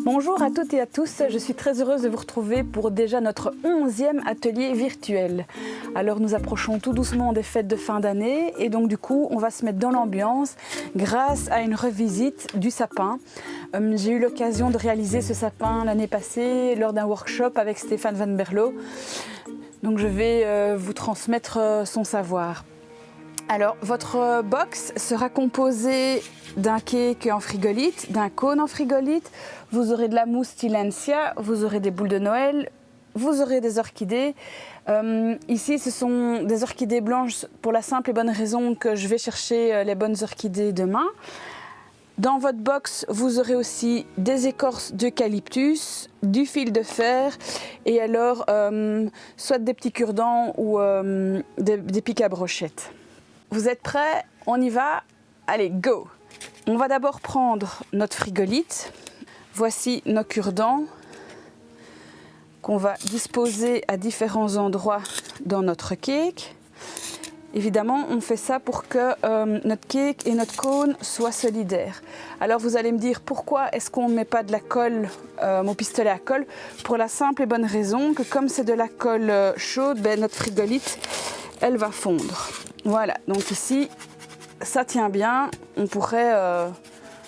Bonjour à toutes et à tous, je suis très heureuse de vous retrouver pour déjà notre 11e atelier virtuel. Alors nous approchons tout doucement des fêtes de fin d'année et donc du coup on va se mettre dans l'ambiance grâce à une revisite du sapin. J'ai eu l'occasion de réaliser ce sapin l'année passée lors d'un workshop avec Stéphane Van Berlo. Donc je vais vous transmettre son savoir. Alors, votre box sera composée d'un cake en frigolite, d'un cône en frigolite. Vous aurez de la mousse Tillandsia, vous aurez des boules de Noël, vous aurez des orchidées. Ici, ce sont des orchidées blanches pour la simple et bonne raison que je vais chercher les bonnes orchidées demain. Dans votre box, vous aurez aussi des écorces d'eucalyptus, du fil de fer et alors soit des petits cure-dents ou des pics à brochettes. Vous êtes prêts? On y va? Allez, go! On va d'abord prendre notre frigolite. Voici nos cure-dents qu'on va disposer à différents endroits dans notre cake. Évidemment, on fait ça pour que notre cake et notre cône soient solidaires. Alors vous allez me dire pourquoi est-ce qu'on ne met pas de la colle au pistolet à colle? Pour la simple et bonne raison que comme c'est de la colle chaude, notre frigolite, elle va fondre. Voilà, donc ici, ça tient bien, on pourrait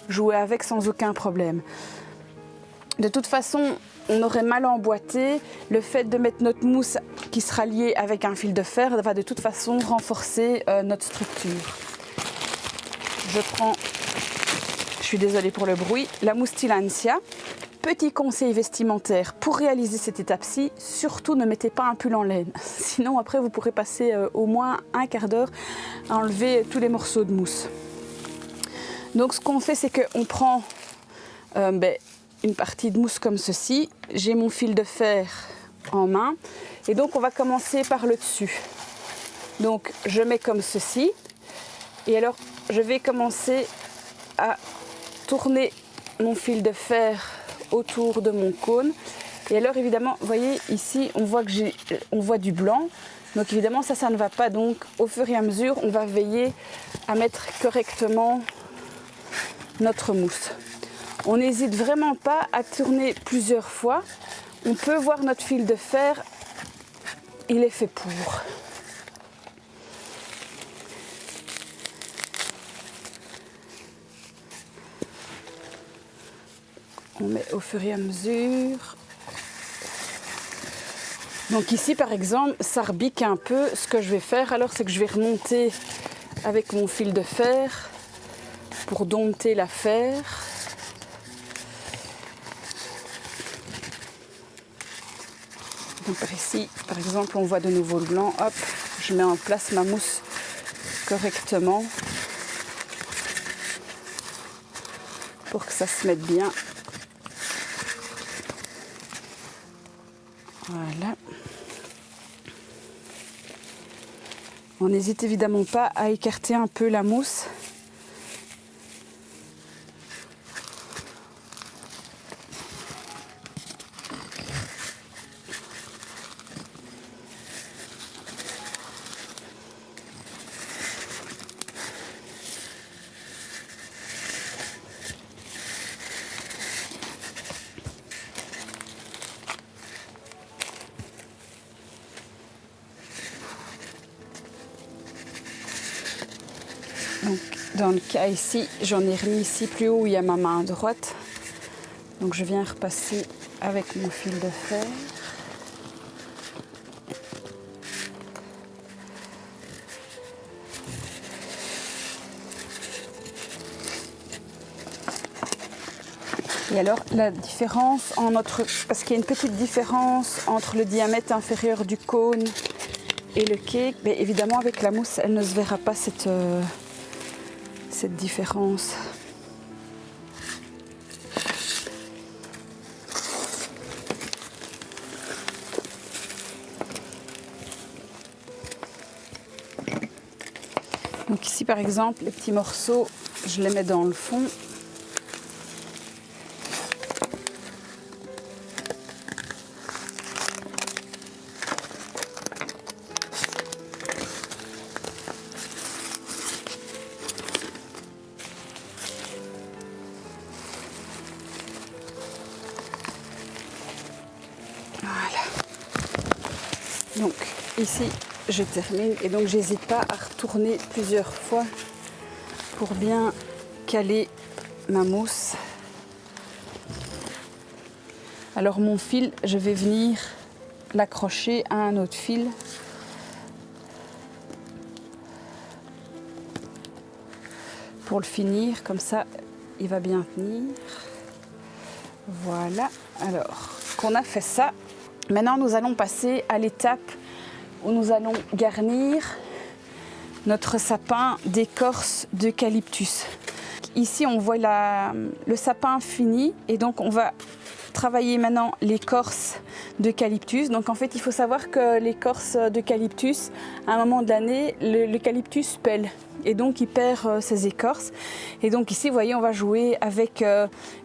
jouer avec sans aucun problème. De toute façon, on aurait mal emboîté. Le fait de mettre notre mousse qui sera liée avec un fil de fer va de toute façon renforcer notre structure. Je prends, je suis désolée pour le bruit, la mousse Tillandsia. Petit conseil vestimentaire, pour réaliser cette étape-ci, surtout ne mettez pas un pull en laine. Sinon, après, vous pourrez passer au moins un quart d'heure à enlever tous les morceaux de mousse. Donc, ce qu'on fait, c'est qu'on prend une partie de mousse comme ceci. J'ai mon fil de fer en main. Et donc, on va commencer par le dessus. Donc, je mets comme ceci. Et alors, je vais commencer à tourner mon fil de fer autour de mon cône. Et alors évidemment, vous voyez ici, on voit du blanc. Donc évidemment, ça ne va pas. Donc au fur et à mesure, on va veiller à mettre correctement notre mousse. On n'hésite vraiment pas à tourner plusieurs fois. On peut voir notre fil de fer, il est fait pour. On met au fur et à mesure. Donc ici par exemple, ça rebique un peu. Ce que je vais faire alors, c'est que je vais remonter avec mon fil de fer pour dompter l'affaire. Donc par ici, par exemple, on voit de nouveau le blanc. Hop, je mets en place ma mousse correctement pour que ça se mette bien. Voilà. On n'hésite évidemment pas à écarter un peu la mousse. Donc, dans le cas ici, j'en ai remis ici plus haut où il y a ma main droite. Donc je viens repasser avec mon fil de fer. Et alors la différence parce qu'il y a une petite différence entre le diamètre inférieur du cône et le cake, mais évidemment avec la mousse, elle ne se verra pas cette différence. Donc ici par exemple, les petits morceaux, je les mets dans le fond. Donc ici je termine et donc j'hésite pas à retourner plusieurs fois pour bien caler ma mousse. Alors mon fil, je vais venir l'accrocher à un autre fil. Pour le finir, comme ça il va bien tenir. Voilà, alors qu'on a fait ça, maintenant nous allons passer à l'étape où nous allons garnir notre sapin d'écorce d'eucalyptus. Ici on voit le sapin fini et donc on va travailler maintenant l'écorce d'eucalyptus. Donc en fait il faut savoir que l'écorce d'eucalyptus, à un moment de l'année, l'eucalyptus pèle et donc il perd ses écorces. Et donc ici vous voyez on va jouer avec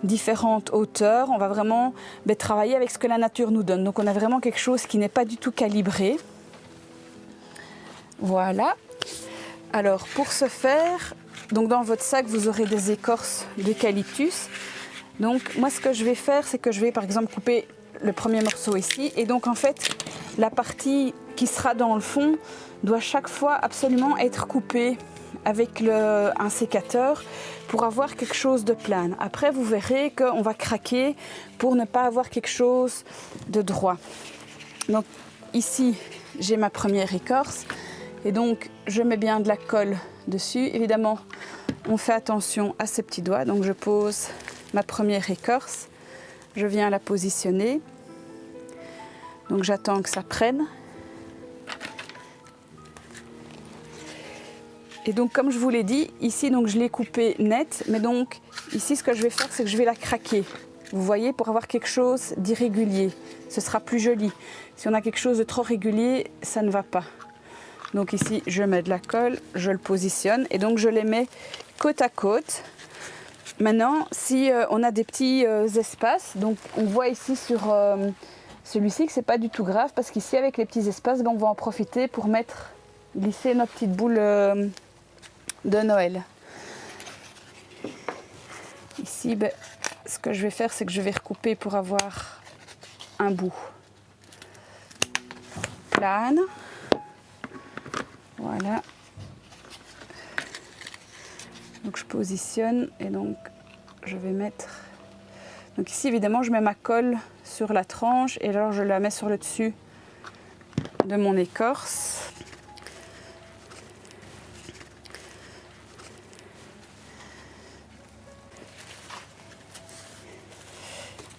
différentes hauteurs, on va vraiment travailler avec ce que la nature nous donne. Donc on a vraiment quelque chose qui n'est pas du tout calibré. Voilà. Alors pour ce faire, donc dans votre sac vous aurez des écorces d'eucalyptus. Donc moi ce que je vais faire, c'est que je vais par exemple couper le premier morceau ici et donc en fait la partie qui sera dans le fond doit chaque fois absolument être coupée avec un sécateur pour avoir quelque chose de plane. Après vous verrez qu'on va craquer pour ne pas avoir quelque chose de droit. Donc ici j'ai ma première écorce et donc je mets bien de la colle dessus. Évidemment on fait attention à ses petits doigts, donc je pose ma première écorce, je viens la positionner, donc j'attends que ça prenne. Et donc comme je vous l'ai dit, ici donc je l'ai coupé net, mais donc ici ce que je vais faire c'est que je vais la craquer. Vous voyez, pour avoir quelque chose d'irrégulier, ce sera plus joli. Si on a quelque chose de trop régulier, ça ne va pas. Donc ici je mets de la colle, je le positionne et donc je les mets côte à côte. Maintenant, si on a des petits espaces, donc on voit ici sur celui-ci que c'est pas du tout grave parce qu'ici avec les petits espaces, on va en profiter pour glisser nos petites boules de Noël. Ici, ce que je vais faire, c'est que je vais recouper pour avoir un bout plane. Voilà. Donc je positionne et donc je vais mettre... Donc ici évidemment je mets ma colle sur la tranche et alors je la mets sur le dessus de mon écorce.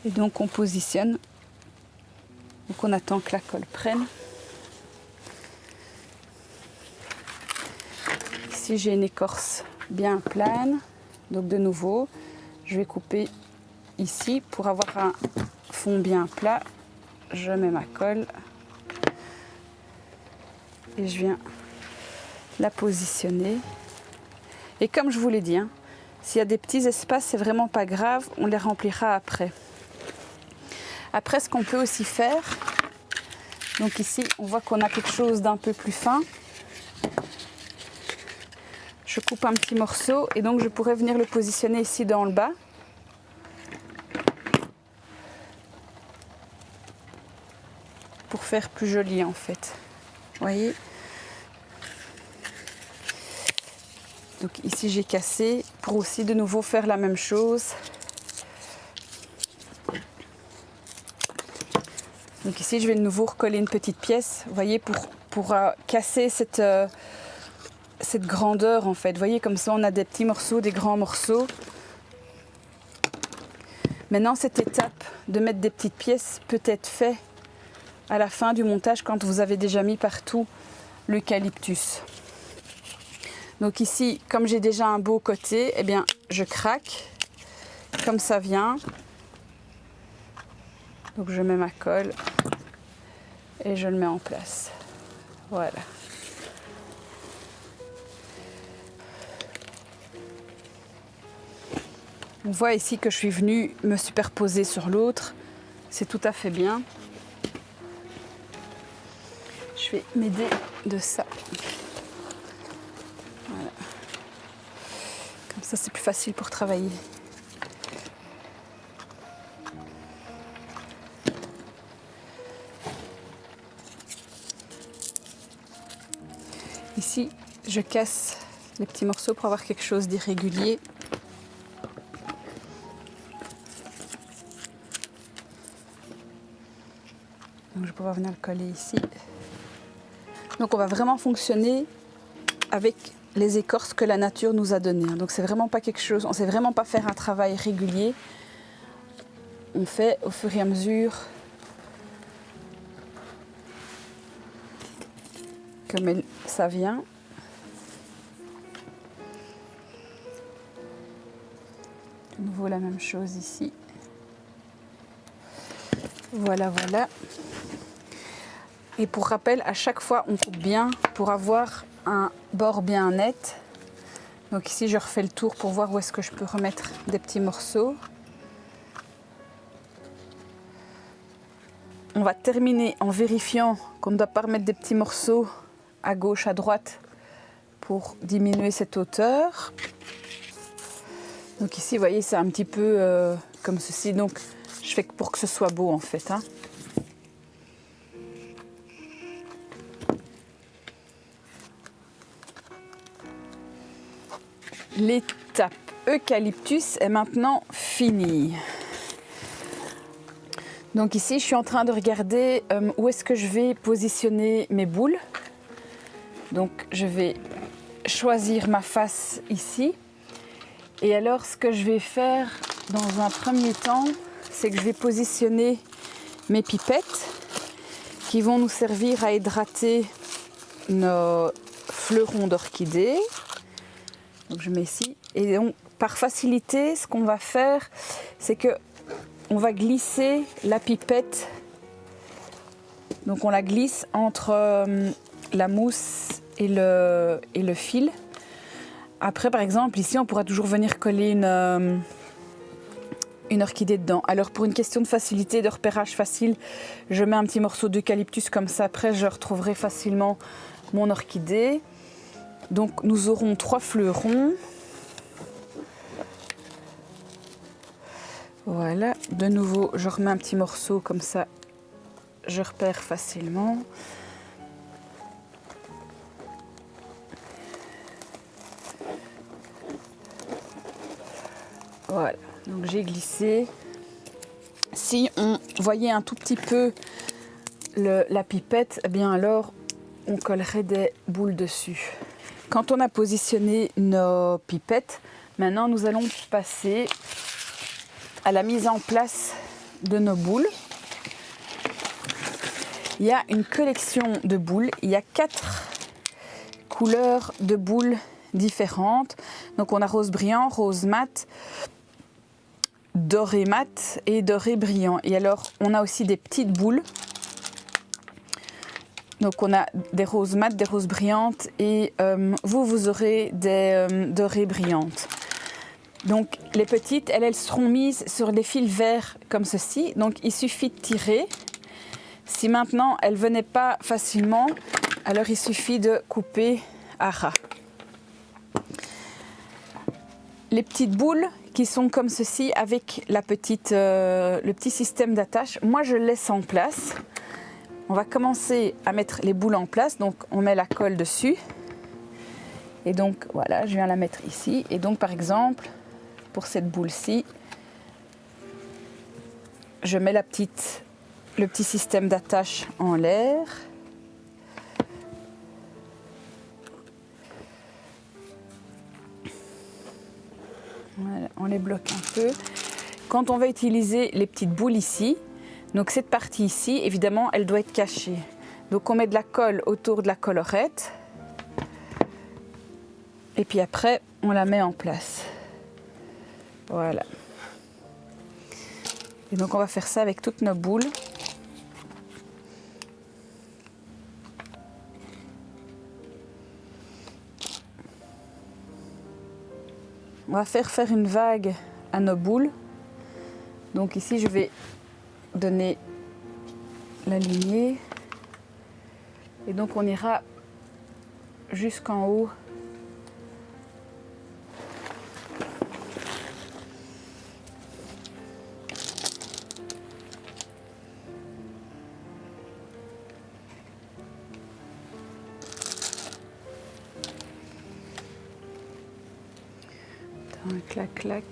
Et donc on positionne. Donc on attend que la colle prenne. Ici j'ai une écorce bien plane, donc de nouveau je vais couper ici pour avoir un fond bien plat. Je mets ma colle et je viens la positionner. Et comme je vous l'ai dit, s'il y a des petits espaces, c'est vraiment pas grave, on les remplira après. Après, ce qu'on peut aussi faire, donc ici on voit qu'on a quelque chose d'un peu plus fin. Je coupe un petit morceau et donc je pourrais venir le positionner ici dans le bas. Pour faire plus joli en fait. Vous voyez ? Donc ici j'ai cassé pour aussi de nouveau faire la même chose. Donc ici je vais de nouveau recoller une petite pièce, vous voyez, pour casser cette grandeur en fait. Vous voyez, comme ça on a des petits morceaux, des grands morceaux. Maintenant cette étape de mettre des petites pièces peut être faite à la fin du montage quand vous avez déjà mis partout l'eucalyptus. Donc ici, comme j'ai déjà un beau côté, eh bien je craque comme ça vient. Donc je mets ma colle et je le mets en place. Voilà. On voit ici que je suis venue me superposer sur l'autre. C'est tout à fait bien. Je vais m'aider de ça. Voilà. Comme ça, c'est plus facile pour travailler. Ici, je casse les petits morceaux pour avoir quelque chose d'irrégulier. Donc, je vais pouvoir venir le coller ici. Donc, on va vraiment fonctionner avec les écorces que la nature nous a données. Donc, c'est vraiment pas quelque chose, on ne sait vraiment pas faire un travail régulier. On fait au fur et à mesure comme ça vient. De nouveau la même chose ici. Voilà, voilà. Et pour rappel, à chaque fois, on coupe bien pour avoir un bord bien net. Donc ici, je refais le tour pour voir où est-ce que je peux remettre des petits morceaux. On va terminer en vérifiant qu'on ne doit pas remettre des petits morceaux à gauche, à droite pour diminuer cette hauteur. Donc ici, vous voyez, c'est un petit peu comme ceci. Donc, je fais pour que ce soit beau en fait. L'étape eucalyptus est maintenant finie. Donc ici, je suis en train de regarder où est-ce que je vais positionner mes boules. Donc je vais choisir ma face ici. Et alors, ce que je vais faire dans un premier temps, c'est que je vais positionner mes pipettes qui vont nous servir à hydrater nos fleurons d'orchidées. Donc je mets ici. Et donc, par facilité, ce qu'on va faire, c'est que on va glisser la pipette. Donc on la glisse entre la mousse et le fil. Après, par exemple, ici, on pourra toujours venir coller une orchidée dedans. Alors, pour une question de facilité, de repérage facile, je mets un petit morceau d'eucalyptus comme ça. Après, je retrouverai facilement mon orchidée. Donc, nous aurons 3 fleurons. Voilà. De nouveau, je remets un petit morceau comme ça. Je repère facilement. Voilà. Donc, j'ai glissé. Si on voyait un tout petit peu la pipette, eh bien alors, on collerait des boules dessus. Quand on a positionné nos pipettes, maintenant nous allons passer à la mise en place de nos boules. Il y a une collection de boules. Il y a 4 couleurs de boules différentes. Donc on a rose brillant, rose mat, doré mat et doré brillant. Et alors on a aussi des petites boules. Donc on a des roses mat, des roses brillantes et vous aurez des dorées brillantes. Donc les petites, elles seront mises sur des fils verts comme ceci. Donc il suffit de tirer. Si maintenant elles ne venaient pas facilement, alors il suffit de couper à ras. Les petites boules qui sont comme ceci avec le petit système d'attache, moi je le laisse en place. On va commencer à mettre les boules en place, donc on met la colle dessus. Et donc voilà, je viens la mettre ici. Et donc par exemple, pour cette boule-ci, je mets le petit système d'attache en l'air. Voilà, on les bloque un peu. Quand on va utiliser les petites boules ici, donc cette partie ici, évidemment, elle doit être cachée. Donc on met de la colle autour de la collerette. Et puis après, on la met en place. Voilà. Et donc on va faire ça avec toutes nos boules. On va faire une vague à nos boules. Donc ici, je vais donner la lignée. Et donc on ira jusqu'en haut. clac, clac.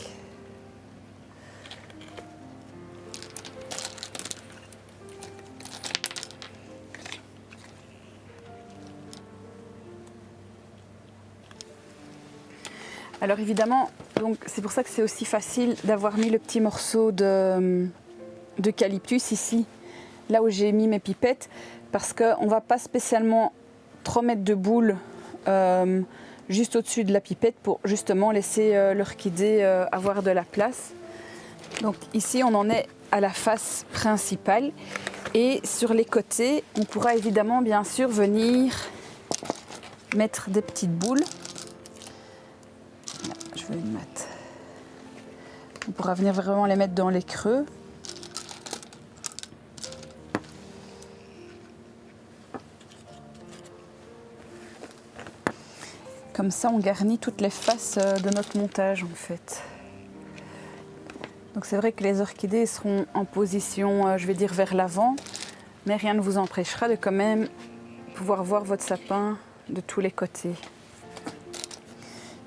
Alors évidemment, donc c'est pour ça que c'est aussi facile d'avoir mis le petit morceau d'eucalyptus ici, là où j'ai mis mes pipettes, parce qu'on ne va pas spécialement trop mettre de boule juste au-dessus de la pipette pour justement laisser l'orchidée avoir de la place. Donc ici on en est à la face principale et sur les côtés on pourra évidemment bien sûr venir mettre des petites boules. Je veux une mat. On pourra venir vraiment les mettre dans les creux. Comme ça, on garnit toutes les faces de notre montage en fait. Donc c'est vrai que les orchidées seront en position, je vais dire, vers l'avant, mais rien ne vous empêchera de quand même pouvoir voir votre sapin de tous les côtés.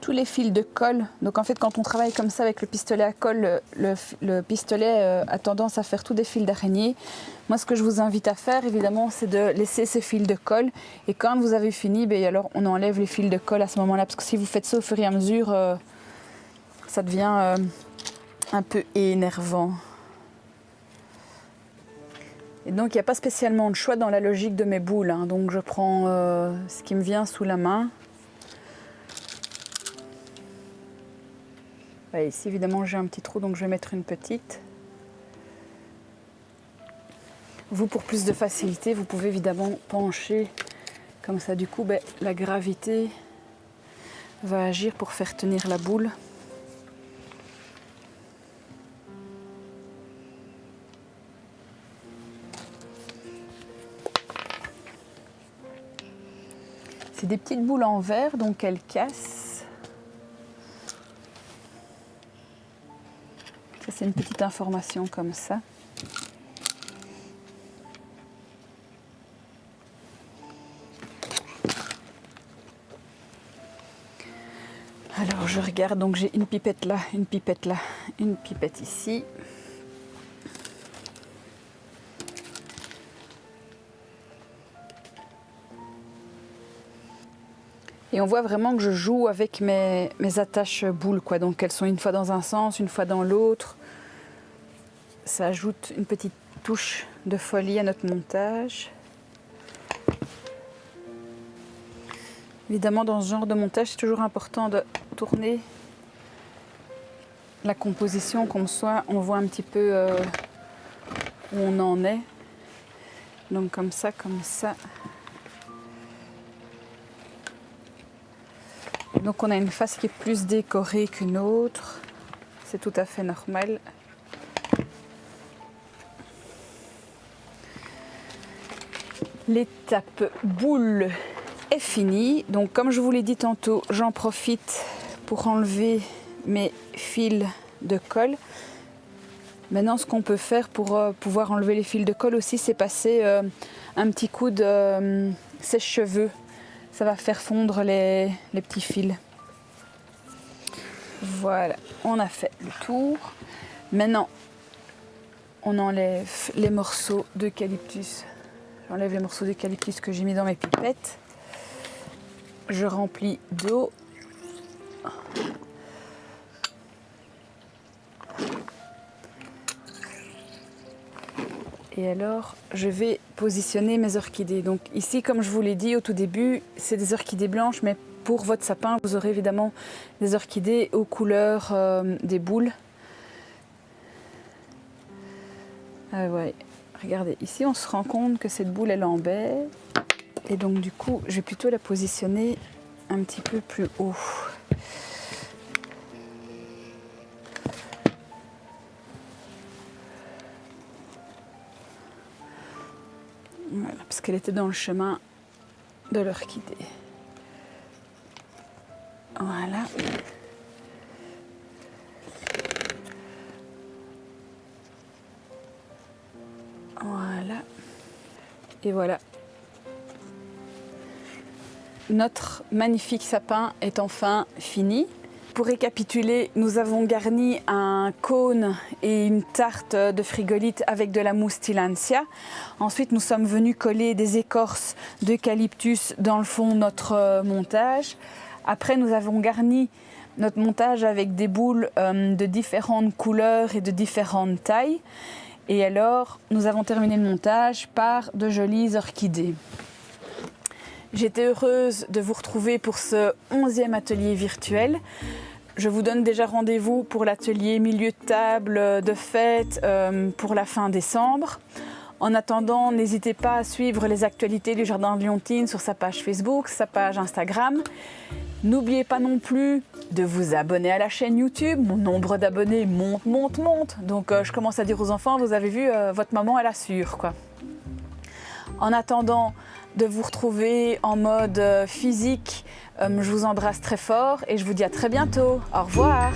Tous les fils de colle, donc en fait quand on travaille comme ça avec le pistolet à colle, le pistolet a tendance à faire tous des fils d'araignée. Moi ce que je vous invite à faire évidemment c'est de laisser ces fils de colle et quand vous avez fini, alors on enlève les fils de colle à ce moment là parce que si vous faites ça au fur et à mesure ça devient un peu énervant. Et donc il n'y a pas spécialement de choix dans la logique de mes boules, hein. Donc je prends ce qui me vient sous la main. Ici évidemment j'ai un petit trou donc je vais mettre une petite. Vous pour plus de facilité vous pouvez évidemment pencher comme ça, du coup la gravité va agir pour faire tenir la boule. C'est des petites boules en verre donc elles cassent. C'est une petite information comme ça. Alors je regarde, donc j'ai une pipette là, une pipette là, une pipette ici. Et on voit vraiment que je joue avec mes attaches boules, quoi. Donc elles sont une fois dans un sens, une fois dans l'autre. Ça ajoute une petite touche de folie à notre montage. Évidemment, dans ce genre de montage, c'est toujours important de tourner la composition, comme ça on voit un petit peu où on en est. Donc comme ça, comme ça. Donc on a une face qui est plus décorée qu'une autre. C'est tout à fait normal. L'étape boule est finie. Donc comme je vous l'ai dit tantôt, j'en profite pour enlever mes fils de colle. Maintenant ce qu'on peut faire pour pouvoir enlever les fils de colle aussi, c'est passer un petit coup de sèche-cheveux. Ça va faire fondre les petits fils. Voilà, on a fait le tour. Maintenant, on enlève les morceaux d'eucalyptus. J'enlève les morceaux d'eucalyptus que j'ai mis dans mes pipettes. Je remplis d'eau. Et alors, je vais positionner mes orchidées. Donc ici, comme je vous l'ai dit au tout début, c'est des orchidées blanches, mais pour votre sapin, vous aurez évidemment des orchidées aux couleurs des boules. Ah ouais. Regardez, ici on se rend compte que cette boule elle est en baie et donc du coup je vais plutôt la positionner un petit peu plus haut. Voilà, parce qu'elle était dans le chemin de l'orchidée. Voilà. Voilà. Et voilà. Notre magnifique sapin est enfin fini. pour récapituler, nous avons garni un cône et une tarte de frigolite avec de la mousse Tillandsia. Ensuite, nous sommes venus coller des écorces d'eucalyptus dans le fond de notre montage. Après, nous avons garni notre montage avec des boules de différentes couleurs et de différentes tailles. Et alors, nous avons terminé le montage par de jolies orchidées. J'étais heureuse de vous retrouver pour ce 11e atelier virtuel. Je vous donne déjà rendez-vous pour l'atelier milieu de table de fête pour la fin décembre. En attendant, n'hésitez pas à suivre les actualités du Jardin de Leontine sur sa page Facebook, sa page Instagram. N'oubliez pas non plus de vous abonner à la chaîne YouTube. Mon nombre d'abonnés monte. Donc je commence à dire aux enfants, vous avez vu, votre maman elle assure quoi. En attendant de vous retrouver en mode physique, je vous embrasse très fort et je vous dis à très bientôt. Au revoir.